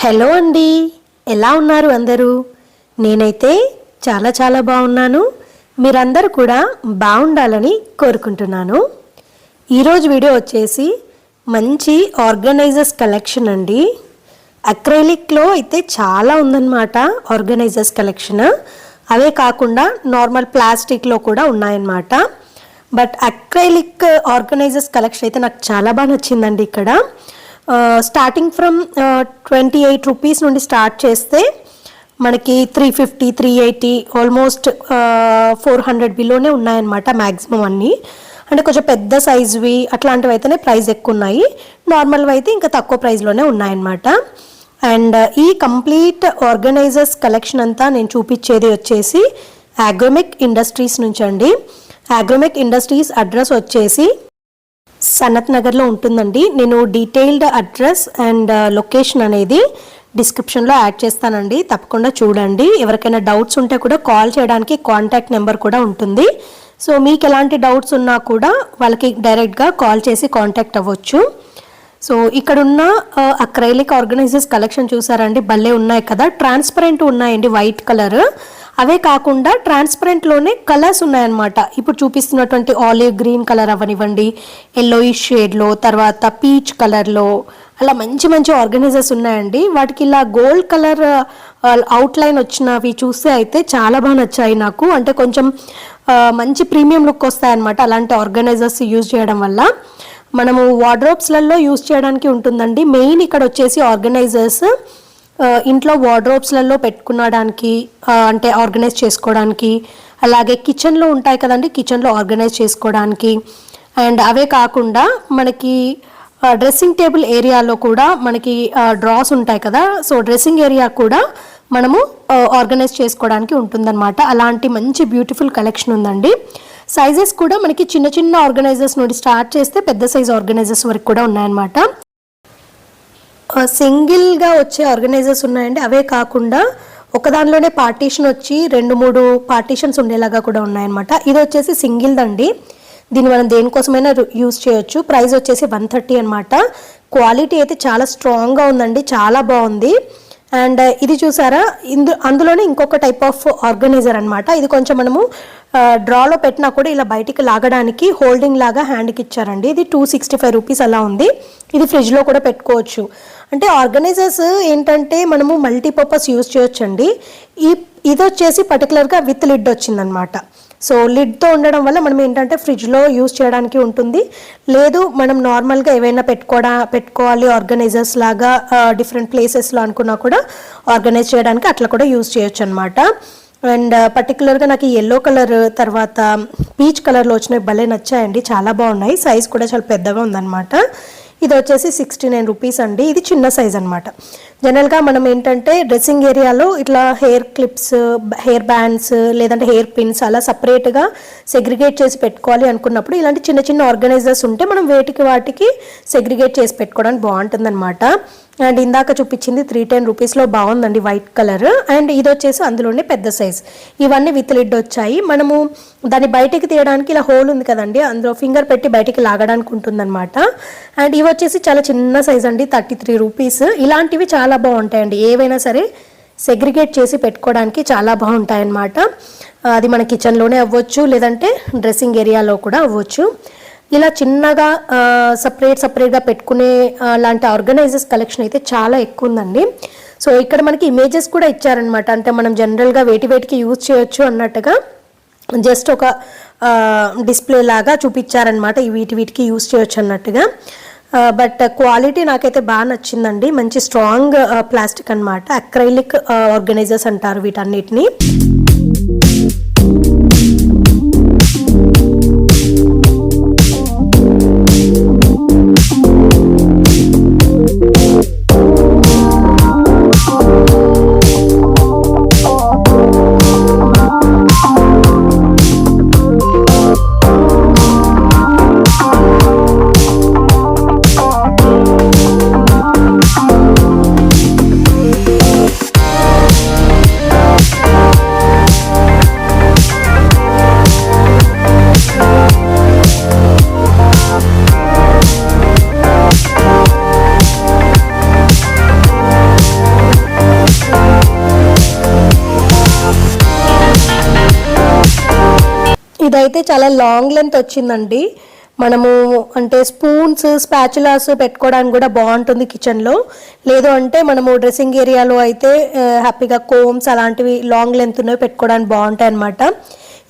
Hello అండి, ఎలా ఉన్నారు అందరూ? నేనైతే చాలా బాగున్నాను. మీరందరూ కూడా బాగుండాలని కోరుకుంటున్నాను. ఈరోజు వీడియో వచ్చేసి మంచి ఆర్గనైజర్స్ కలెక్షన్ అండి. అక్రైలిక్లో అయితే చాలా ఉందన్నమాట ఆర్గనైజర్స్ కలెక్షన్. అవే కాకుండా నార్మల్ ప్లాస్టిక్లో కూడా ఉన్నాయన్నమాట. బట్ అక్రైలిక్ ఆర్గనైజర్స్ కలెక్షన్ అయితే నాకు చాలా బాగా నచ్చిందండి. ఇక్కడ స్టార్టింగ్ ఫ్రమ్ 28 రూపీస్ నుండి స్టార్ట్ చేస్తే మనకి 350, 380 ఆల్మోస్ట్ 400 బిలోనే ఉన్నాయన్నమాట మ్యాక్సిమం అన్నీ. అంటే కొంచెం పెద్ద సైజువి అట్లాంటివి అయితేనే ప్రైస్ ఎక్కువ ఉన్నాయి, నార్మల్వి అయితే ఇంకా తక్కువ ప్రైస్లోనే ఉన్నాయన్నమాట. అండ్ ఈ కంప్లీట్ ఆర్గనైజర్స్ కలెక్షన్ అంతా నేను చూపించేది వచ్చేసి అగ్రోమెక్ ఇండస్ట్రీస్ నుంచి అండి. అగ్రోమెక్ ఇండస్ట్రీస్ అడ్రస్ వచ్చేసి సనత్ నగర్లో ఉంటుందండి. నేను డీటెయిల్డ్ అడ్రస్ అండ్ లొకేషన్ అనేది డిస్క్రిప్షన్లో యాడ్ చేస్తానండి, తప్పకుండా చూడండి. ఎవరికైనా డౌట్స్ ఉంటే కూడా కాల్ చేయడానికి కాంటాక్ట్ నెంబర్ కూడా ఉంటుంది. సో మీకు ఎలాంటి డౌట్స్ ఉన్నా కూడా వాళ్ళకి డైరెక్ట్గా కాల్ చేసి కాంటాక్ట్ అవ్వచ్చు. సో ఇక్కడున్న అక్రైలిక్ ఆర్గనైజర్స్ కలెక్షన్ చూసారండి, భలే ఉన్నాయి కదా. ట్రాన్స్పరెంట్ ఉన్నాయండి, వైట్ కలర్. అవే కాకుండా ట్రాన్స్పరెంట్లోనే కలర్స్ ఉన్నాయన్నమాట. ఇప్పుడు చూపిస్తున్నటువంటి ఆలివ్ గ్రీన్ కలర్ అవనివ్వండి, ఎల్లోయిష్ షేడ్లో, తర్వాత పీచ్ కలర్లో, అలా మంచి ఆర్గనైజర్స్ ఉన్నాయండి. వాటికి ఇలా గోల్డ్ కలర్ అవుట్లైన్ వచ్చినవి చూస్తే అయితే చాలా బాగా నచ్చాయి నాకు. అంటే కొంచెం మంచి ప్రీమియం లుక్ వస్తాయన్నమాట అలాంటి ఆర్గనైజర్స్ యూజ్ చేయడం వల్ల. మనము వార్డ్రోబ్స్లలో యూజ్ చేయడానికి ఉంటుందండి. మెయిన్ ఇక్కడ వచ్చేసి ఆర్గనైజర్స్ ఇంట్లో వార్డ్రోబ్స్లలో పెట్టుకునడానికి, అంటే ఆర్గనైజ్ చేసుకోవడానికి, అలాగే కిచెన్లో ఉంటాయి కదండి, కిచెన్లో ఆర్గనైజ్ చేసుకోవడానికి. అండ్ అవే కాకుండా మనకి డ్రెస్సింగ్ టేబుల్ ఏరియాలో కూడా మనకి డ్రాస్ ఉంటాయి కదా, సో డ్రెస్సింగ్ ఏరియా కూడా మనము ఆర్గనైజ్ చేసుకోవడానికి ఉంటుందన్నమాట. అలాంటి మంచి బ్యూటిఫుల్ కలెక్షన్ ఉందండి. సైజెస్ కూడా మనకి చిన్న ఆర్గనైజర్స్ నుండి స్టార్ట్ చేస్తే పెద్ద సైజ్ ఆర్గనైజర్స్ వరకు కూడా ఉన్నాయన్నమాట. సింగిల్గా వచ్చే ఆర్గనైజర్స్ ఉన్నాయండి. అవే కాకుండా ఒకదానిలోనే పార్టీషన్ వచ్చి 2-3 పార్టీషన్స్ ఉండేలాగా కూడా ఉన్నాయన్నమాట. ఇది వచ్చేసి సింగిల్ దండి, దీన్ని మనం దేనికోసమైనా యూజ్ చేయొచ్చు. ప్రైస్ వచ్చేసి 130 అనమాట. క్వాలిటీ అయితే చాలా స్ట్రాంగ్గా ఉందండి, చాలా బాగుంది. అండ్ ఇది చూసారా, అందులోనే ఇంకొక టైప్ ఆఫ్ ఆర్గనైజర్ అనమాట. ఇది కొంచెం మనము డ్రాలో పెట్టినా కూడా ఇలా బయటికి లాగడానికి హోల్డింగ్ లాగా హ్యాండ్కి ఇచ్చారండి. ఇది 265 రూపీస్ అలా ఉంది. ఇది ఫ్రిడ్జ్లో కూడా పెట్టుకోవచ్చు. అంటే ఆర్గనైజర్స్ ఏంటంటే మనము మల్టీపర్పస్ యూజ్ చేయొచ్చు అండి. ఇది వచ్చేసి పర్టికులర్గా విత్ లిడ్ వచ్చిందనమాట. సో లిడ్తో ఉండడం వల్ల మనం ఏంటంటే ఫ్రిడ్జ్లో యూజ్ చేయడానికి ఉంటుంది. లేదు మనం నార్మల్గా ఏవైనా పెట్టుకోవాలి ఆర్గనైజర్స్ లాగా డిఫరెంట్ ప్లేసెస్లో అనుకున్నా కూడా ఆర్గనైజ్ చేయడానికి అట్లా కూడా యూజ్ చేయొచ్చు అనమాట. అండ్ పర్టికులర్గా నాకు ఈ ఎల్లో కలర్ తర్వాత పీచ్ కలర్లో వచ్చినవి భలే నచ్చాయండి, చాలా బాగున్నాయి. సైజ్ కూడా చాలా పెద్దగా ఉందన్నమాట. ఇది వచ్చేసి 69 రూపీస్ అండి. ఇది చిన్న సైజ్ అనమాట. జనరల్గా మనం ఏంటంటే డ్రెస్సింగ్ ఏరియాలో ఇట్లా హెయిర్ క్లిప్స్, హెయిర్ బ్యాండ్స్, లేదంటే హెయిర్ పిన్స్ అలా సపరేట్గా సెగ్రిగేట్ చేసి పెట్టుకోవాలి అనుకున్నప్పుడు ఇలాంటి చిన్న ఆర్గనైజర్స్ ఉంటే మనం వాటికి సెగ్రిగేట్ చేసి పెట్టుకోవడానికి బాగుంటుంది అనమాట. అండ్ ఇందాక చూపించింది 310 రూపీస్లో బాగుందండి, వైట్ కలర్. అండ్ ఇది వచ్చేసి అందులోనే పెద్ద సైజ్. ఇవన్నీ విత్ లిడ్ వచ్చాయి. మనము దాన్ని బయటికి తీయడానికి ఇలా హోల్ ఉంది కదండి, అందులో ఫింగర్ పెట్టి బయటికి లాగడానికి ఉంటుందన్నమాట. అండ్ ఇవి వచ్చేసి చాలా చిన్న సైజ్ అండి, 33 రూపీస్. ఇలాంటివి చాలా బాగుంటాయండి, ఏవైనా సరే సెగ్రిగేట్ చేసి పెట్టుకోవడానికి చాలా బాగుంటాయన్నమాట. అది మన కిచెన్లోనే అవ్వచ్చు, లేదంటే డ్రెస్సింగ్ ఏరియాలో కూడా అవ్వచ్చు. ఇలా చిన్నగా సపరేట్గా పెట్టుకునే లాంటి ఆర్గనైజర్స్ కలెక్షన్ అయితే చాలా ఎక్కువ ఉందండి. సో ఇక్కడ మనకి ఇమేజెస్ కూడా ఇచ్చారనమాట. అంటే మనం జనరల్గా వేటికి యూజ్ చేయొచ్చు అన్నట్టుగా జస్ట్ ఒక డిస్ప్లే లాగా చూపించారనమాట, వీటికి యూజ్ చేయొచ్చు అన్నట్టుగా. బట్ క్వాలిటీ నాకైతే బాగా నచ్చిందండి. మంచి స్ట్రాంగ్ ప్లాస్టిక్ అనమాట. అక్రైలిక్ ఆర్గనైజర్స్ అంటారు వీటన్నిటిని. ఇదైతే చాలా లాంగ్ లెంత్ వచ్చిందండి. మనము అంటే స్పూన్స్, స్పాచులాస్ పెట్టుకోవడానికి కూడా బాగుంటుంది కిచెన్లో. లేదు అంటే మనము డ్రెస్సింగ్ ఏరియాలో అయితే హ్యాపీగా కోమ్స్ అలాంటివి లాంగ్ లెంత్ ఉన్నవి పెట్టుకోవడానికి బాగుంటాయి అన్నమాట.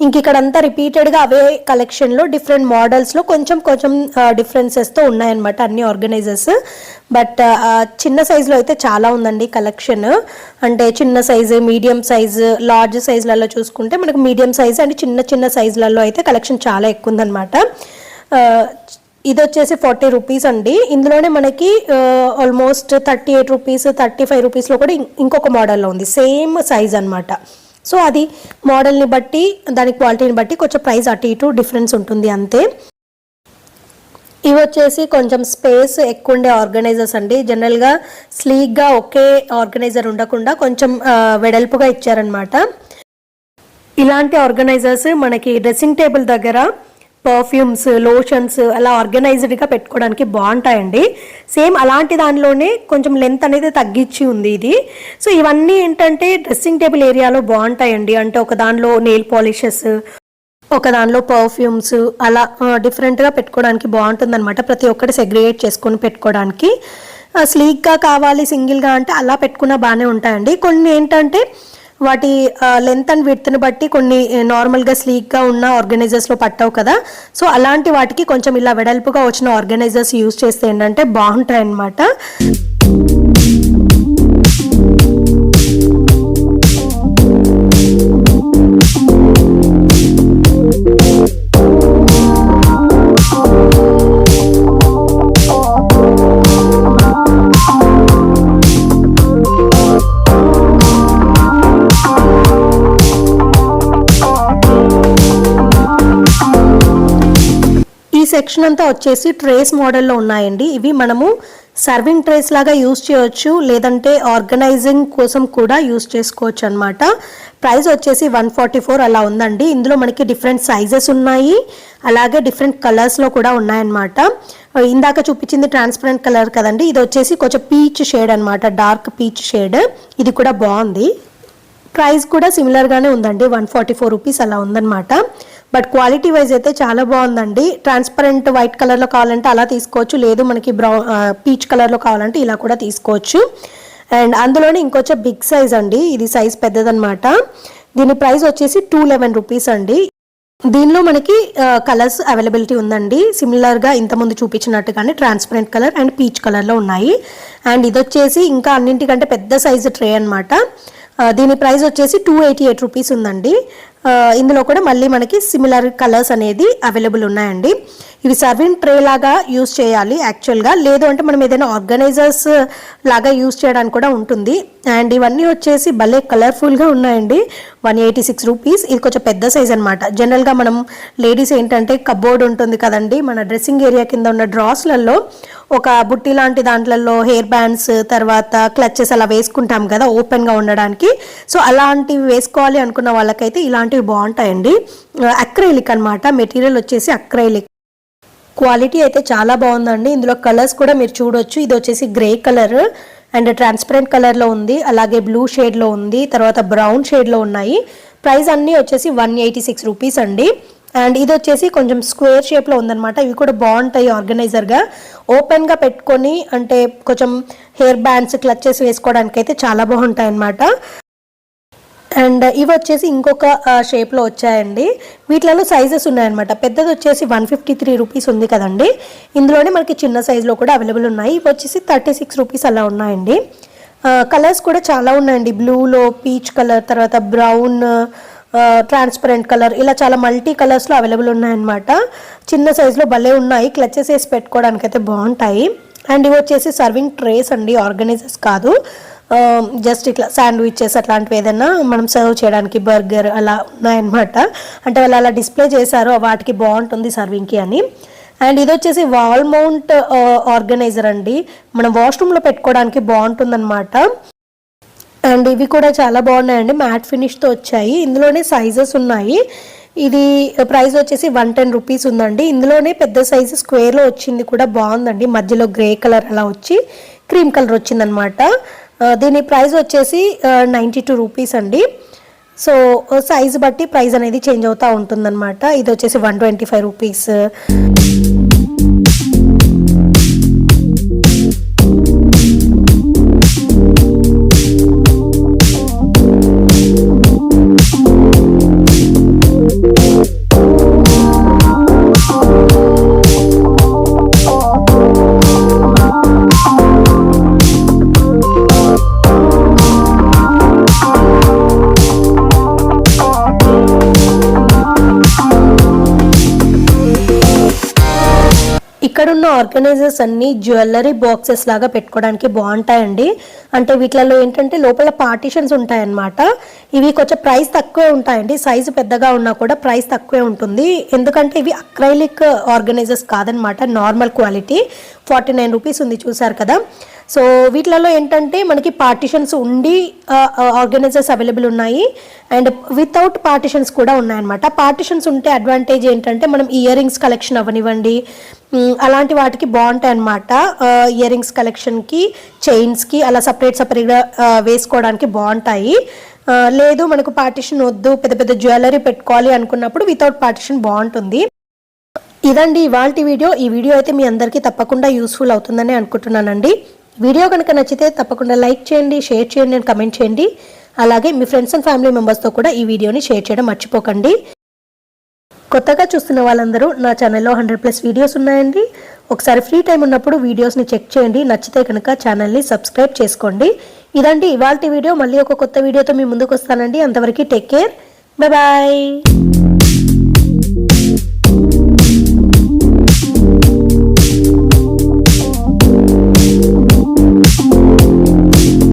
ఇంక ఇక్కడంతా రిపీటెడ్గా అవే కలెక్షన్లో డిఫరెంట్ మోడల్స్లో కొంచెం కొంచెం డిఫరెన్సెస్తో ఉన్నాయన్నమాట అన్ని ఆర్గనైజర్స్. బట్ చిన్న సైజులో అయితే చాలా ఉందండి కలెక్షన్. అంటే చిన్న సైజు, మీడియం సైజు, లార్జ్ సైజులలో చూసుకుంటే మనకు మీడియం సైజు అండ్ చిన్న చిన్న సైజులలో అయితే కలెక్షన్ చాలా ఎక్కువ ఉందన్నమాట. ఇది వచ్చేసి 40 రూపీస్ అండి. ఇందులోనే మనకి ఆల్మోస్ట్ 38 రూపీస్, 35 రూపీస్లో కూడా ఇంకొక మోడల్లో ఉంది, సేమ్ సైజ్ అనమాట. సో అది మోడల్ని బట్టి, దాని క్వాలిటీని బట్టి కొంచెం ప్రైస్ అటు ఇటు డిఫరెన్స్ ఉంటుంది అంతే. ఇవి వచ్చేసి కొంచెం స్పేస్ ఎక్కువ ఉండే ఆర్గనైజర్స్ అండి. జనరల్గా స్లీక్గా ఒకే ఆర్గనైజర్ ఉండకుండా కొంచెం వెడల్పుగా ఇచ్చారనమాట. ఇలాంటి ఆర్గనైజర్స్ మనకి డ్రెస్సింగ్ టేబుల్ దగ్గర పర్ఫ్యూమ్స్, లోషన్స్ అలా ఆర్గనైజ్డ్గా పెట్టుకోవడానికి బాగుంటాయండి. సేమ్ అలాంటి దానిలోనే కొంచెం లెంత్ అనేది తగ్గించి ఉంది ఇది. సో ఇవన్నీ ఏంటంటే డ్రెస్సింగ్ టేబుల్ ఏరియాలో బాగుంటాయండి. అంటే ఒక దానిలో నెయిల్ పాలిషెస్, ఒక దానిలో పర్ఫ్యూమ్స్ అలా డిఫరెంట్గా పెట్టుకోవడానికి బాగుంటుంది అనమాట. ప్రతి ఒక్కటి సెగ్రిగేట్ చేసుకొని పెట్టుకోవడానికి. స్లీక్గా కావాలి సింగిల్గా అంటే అలా పెట్టుకున్నా బాగానే ఉంటాయండి. కొన్ని ఏంటంటే వాటి లెంత్ అండ్ విడ్త్ని బట్టి కొన్ని నార్మల్గా స్లీక్గా ఉన్న ఆర్గనైజర్స్లో పట్టవు కదా. సో అలాంటి వాటికి కొంచెం ఇలా వెడల్పుగా వచ్చిన ఆర్గనైజర్స్ యూజ్ చేస్తే ఏంటంటే బాగుంటాయి అన్నమాట. సెక్షన్ అంతా వచ్చేసి ట్రేస్ మోడల్లో ఉన్నాయండి. ఇవి మనము సర్వింగ్ ట్రేస్ లాగా యూజ్ చేయొచ్చు, లేదంటే ఆర్గనైజింగ్ కోసం కూడా యూజ్ చేసుకోవచ్చు అనమాట. ప్రైస్ వచ్చేసి 144 అలా ఉందండి. ఇందులో మనకి డిఫరెంట్ సైజెస్ ఉన్నాయి, అలాగే డిఫరెంట్ కలర్స్లో కూడా ఉన్నాయన్నమాట. ఇందాక చూపించింది ట్రాన్స్పరెంట్ కలర్ కదండి, ఇది వచ్చేసి కొంచెం పీచ్ షేడ్ అనమాట, డార్క్ పీచ్ షేడ్. ఇది కూడా బాగుంది. ప్రైస్ కూడా సిమిలర్గానే ఉందండి, 144 రూపీస్ అలా ఉందన్నమాట. బట్ క్వాలిటీ వైజ్ అయితే చాలా బాగుందండి. ట్రాన్స్పరెంట్ వైట్ కలర్లో కావాలంటే అలా తీసుకోవచ్చు, లేదు మనకి పీచ్ కలర్లో కావాలంటే ఇలా కూడా తీసుకోవచ్చు. అండ్ అందులోనే ఇంకొంచెం బిగ్ సైజ్ అండి, ఇది సైజ్ పెద్దదన్నమాట. దీని ప్రైస్ వచ్చేసి 211 రూపీస్ అండి. దీనిలో మనకి కలర్స్ అవైలబిలిటీ ఉందండి, సిమిలర్గా ఇంతకుముందు చూపించినట్టుగానే ట్రాన్స్పరెంట్ కలర్ అండ్ పీచ్ కలర్లో ఉన్నాయి. అండ్ ఇది వచ్చేసి ఇంకా అన్నింటికంటే పెద్ద సైజు ట్రే అనమాట. దీని ప్రైస్ వచ్చేసి 288 రూపీస్ ఉందండి. ఇందులో కూడా మళ్ళీ మనకి సిమిలర్ కలర్స్ అనేది అవైలబుల్ ఉన్నాయండి. ఇవి సర్వింగ్ ట్రే లాగా యూజ్ చేయాలి యాక్చువల్గా, లేదు అంటే మనం ఏదైనా ఆర్గనైజర్స్ లాగా యూజ్ చేయడానికి కూడా ఉంటుంది. అండ్ ఇవన్నీ వచ్చేసి భలే కలర్ఫుల్గా ఉన్నాయండి. 186 రూపీస్. ఇది కొంచెం పెద్ద సైజ్ అనమాట. జనరల్గా మనం లేడీస్ ఏంటంటే కబోర్డ్ ఉంటుంది కదండి, మన డ్రెస్సింగ్ ఏరియా కింద ఉన్న డ్రాస్లలో ఒక బుట్టి లాంటి దాంట్లలో హెయిర్ బ్యాండ్స్, తర్వాత క్లచెస్ అలా వేసుకుంటాం కదా ఓపెన్గా ఉండడానికి. సో అలాంటివి వేసుకోవాలి అనుకున్న వాళ్ళకైతే ఇలాంటివి బాగుంటాయండి. అక్రైలిక్ అనమాట, మెటీరియల్ వచ్చేసి అక్రైలిక్. క్వాలిటీ అయితే చాలా బాగుందండి. ఇందులో కలర్స్ కూడా మీరు చూడొచ్చు. ఇది వచ్చేసి గ్రే కలర్ అండ్ ట్రాన్స్పరెంట్ కలర్లో ఉంది, అలాగే బ్లూ షేడ్లో ఉంది, తర్వాత బ్రౌన్ షేడ్లో ఉన్నాయి. ప్రైస్ అన్నీ వచ్చేసి 186 రూపీస్ అండి. అండ్ ఇది వచ్చేసి కొంచెం స్క్వేర్ షేప్లో ఉందన్నమాట. ఇవి కూడా బాగుంటాయి ఆర్గనైజర్గా, ఓపెన్గా పెట్టుకొని అంటే కొంచెం హెయిర్ బ్యాండ్స్, క్లచెస్ వేసుకోవడానికి అయితే చాలా బాగుంటాయి అన్నమాట. అండ్ ఇవి వచ్చేసి ఇంకొక షేప్లో వచ్చాయండి. వీటిలో సైజెస్ ఉన్నాయన్నమాట. పెద్దది వచ్చేసి 153 రూపీస్ ఉంది కదండి, ఇందులోనే మనకి చిన్న సైజులో కూడా అవైలబుల్ ఉన్నాయి. ఇవి వచ్చేసి 36 రూపీస్ అలా ఉన్నాయండి. కలర్స్ కూడా చాలా ఉన్నాయండి, బ్లూలో పీచ్ కలర్, తర్వాత బ్రౌన్, ట్రాన్స్పరెంట్ కలర్, ఇలా చాలా మల్టీ కలర్స్లో అవైలబుల్ ఉన్నాయన్నమాట. చిన్న సైజులో భలే ఉన్నాయి, క్లచెస్ వేసి పెట్టుకోవడానికి అయితే బాగుంటాయి. అండ్ ఇవి వచ్చేసి సర్వింగ్ ట్రేస్ అండి, ఆర్గనైజర్స్ కాదు. జస్ట్ ఇట్లా శాండ్విచెస్ అట్లాంటివి ఏదైనా మనం సర్వ్ చేయడానికి, బర్గర్ అలా ఉన్నాయన్నమాట. అంటే వాళ్ళు అలా డిస్ప్లే చేశారు, వాటికి బాగుంటుంది సర్వింగ్కి అని. అండ్ ఇది వచ్చేసి వాల్ మౌంట్ ఆర్గనైజర్ అండి, మనం వాష్రూమ్లో పెట్టుకోవడానికి బాగుంటుందన్నమాట. అండ్ ఇవి కూడా చాలా బాగున్నాయండి, మ్యాట్ ఫినిష్తో వచ్చాయి. ఇందులోనే సైజెస్ ఉన్నాయి. ఇది ప్రైస్ వచ్చేసి 110 రూపీస్ ఉందండి. ఇందులోనే పెద్ద సైజు స్క్వేర్లో వచ్చింది కూడా బాగుందండి, మధ్యలో గ్రే కలర్ అలా వచ్చి క్రీమ్ కలర్ వచ్చిందనమాట. దీని ప్రైస్ వచ్చేసి 92 రూపీస్ అండి. సో సైజు బట్టి ప్రైస్ అనేది చేంజ్ అవుతూ ఉంటుందన్నమాట. ఇది వచ్చేసి 125 రూపీస్. ఇక్కడున్న ఆర్గనైజర్స్ అన్ని జ్యువెలరీ బాక్సెస్ లాగా పెట్టుకోవడానికి బాగుంటాయండి. అంటే వీటిలలో ఏంటంటే లోపల పార్టీషన్స్ ఉంటాయన్నమాట. ఇవి కొంచెం ప్రైస్ తక్కువే ఉంటాయండి. సైజు పెద్దగా ఉన్నా కూడా ప్రైస్ తక్కువే ఉంటుంది. ఎందుకంటే ఇవి అక్రైలిక్ ఆర్గనైజర్స్ కాదనమాట, నార్మల్ క్వాలిటీ. 49 రూపీస్ ఉంది, చూసారు కదా. సో వీటిలలో ఏంటంటే మనకి పార్టీషన్స్ ఉండి ఆర్గనైజర్స్ అవైలబుల్ ఉన్నాయి, అండ్ వితౌట్ పార్టీషన్స్ కూడా ఉన్నాయన్నమాట. పార్టీషన్స్ ఉంటే అడ్వాంటేజ్ ఏంటంటే మనం ఇయర్ రింగ్స్ కలెక్షన్ అవనివ్వండి, అలాంటి వాటికి బాగుంటాయి అన్నమాట. ఇయర్ రింగ్స్ కలెక్షన్కి, చైన్స్కి అలా సపరేట్గా వేసుకోవడానికి బాగుంటాయి. లేదు మనకు పార్టీషన్ వద్దు, పెద్ద పెద్ద జ్యువెలరీ పెట్టుకోవాలి అనుకున్నప్పుడు వితౌట్ పార్టీషన్ బాగుంటుంది. ఇదండి ఇవాల్టి వీడియో. ఈ వీడియో అయితే మీ అందరికీ తప్పకుండా యూస్ఫుల్ అవుతుందని అనుకుంటున్నానండి. వీడియో కనుక నచ్చితే తప్పకుండా లైక్ చేయండి, షేర్ చేయండి అండ్ కమెంట్ చేయండి. అలాగే మీ ఫ్రెండ్స్ అండ్ ఫ్యామిలీ మెంబర్స్తో కూడా ఈ వీడియోని షేర్ చేయడం మర్చిపోకండి. కొత్తగా చూస్తున్న వాళ్ళందరూ నా ఛానల్లో 100+ వీడియోస్ ఉన్నాయండి. ఒకసారి ఫ్రీ టైం ఉన్నప్పుడు వీడియోస్ని చెక్ చేయండి. నచ్చితే కనుక ఛానల్ని సబ్స్క్రైబ్ చేసుకోండి. ఇదండి ఇవాల్టి వీడియో. మళ్ళీ ఒక కొత్త వీడియోతో మీ ముందుకు వస్తానండి. అంతవరకు టేక్ కేర్, బాయ్ బాయ్.